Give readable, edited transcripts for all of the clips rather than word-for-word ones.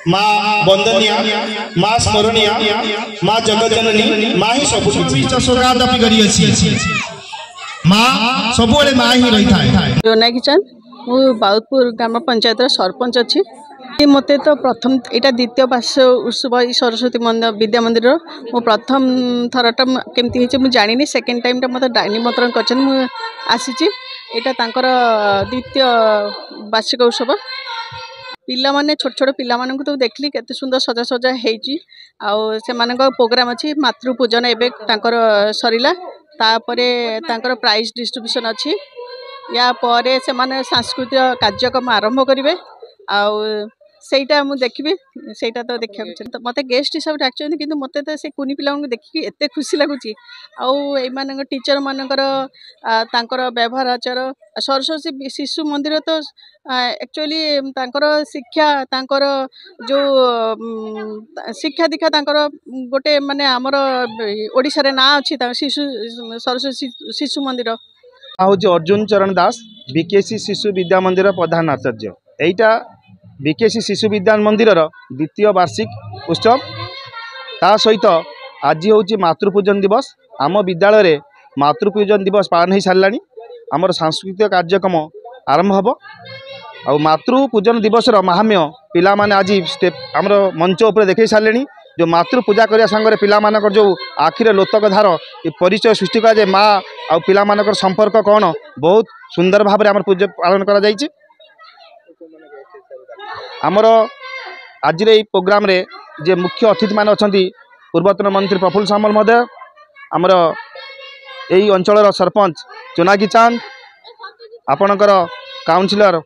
माँ वंदनिया माँ स्मरणीया माँ जगतजननी माँ ही सब सौगात करी अछि माँ सबुले माँ ही रही थाए। जोनाकी चंद मु बाउतपुर ग्राम पंचायत सरपंच अच्छी मत तो प्रथम यहाँ द्वितीय वार्षिक उत्सव सरस्वती विद्या मंदिर मो प्रथम थरटा केमती मुझे जानी सेकेंड टाइम मत निमंत्रण कर आसी द्वितीय वार्षिक उत्सव पिला माने छोट छोट पिला मानक तो देखली केते सुंदर सजा सजा हेची आउ से मानक प्रोग्राम अछि मातृपूजन एबे तांकर सरिला तापरे तांकर प्राइज डिस्ट्रीब्यूशन अछि या परे से माने सांस्कृतिक कार्यक्रम आरंभ करिवे आउ सेटा मु देखिबे सेटा तो देखिया तो मते गेस्ट हिसाब डाकचन किंतु मते तो से कुनी पिला देखि एते खुशी लागुची आउ ए मानक टीचर मानकर तांकर व्यवहार आचार सरस्वती शिशु मंदिर तो एक्चुअली तांकर शिक्षा तांकर जो शिक्षा दीक्षा तांकर गोटे माने हमर ओडिसा रे ना अछि शिशु सरस्वती शिशु मंदिर हूँ अर्जुन चरण दास बीकेसी शिशु विद्या मंदिर प्रधान आचार्य एटा बीकेसी शिशु विद्या मंदिर द्वितीय वार्षिक उत्सव ता सहित आज हूँ मातृपूजन दिवस आम विद्यालय रे मातृपूजन दिवस पालन हो सारा आमर सांस्कृतिक कार्यक्रम आरंभ हम आ मातृपूजन दिवस महाम्य पिला माने आज स्टेप आमर मंच उपर देखे सारे जो मातृपूजा करने सांगे पिला मानकर जो आखिरे लोतक धार परिचय सृष्टि कराए माँ आ पिला मानकर संपर्क कौन बहुत सुंदर भाव में आम पूजा पालन करा आमर आज प्रोग्राम रे जे मुख्य अतिथि मान अच्छा पूर्वतन मंत्री प्रफुल्ल सामल महोदय आमर यही अंचल सरपंच जोनाकी चांद आपणकर काउंसिलर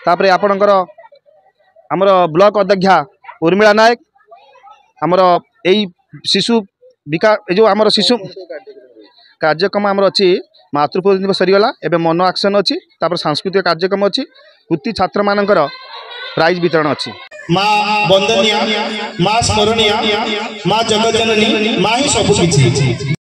तापरे आपणकर आमर ब्लॉक अध्यक्षा उर्मिला नायक आमर यही शिशु विकास जो आमर शिशु कार्यक्रम आमर अच्छी मातृपूजन दिवस सरीगला एवं मन एक्शन अच्छी सांस्कृतिक कार्यक्रम अच्छी कृति छात्र मानकर प्राइज वितरण अच्छी माँ वंदनिया माँ स्मरणीया माँ जगतजननी माँ ही सब किछि।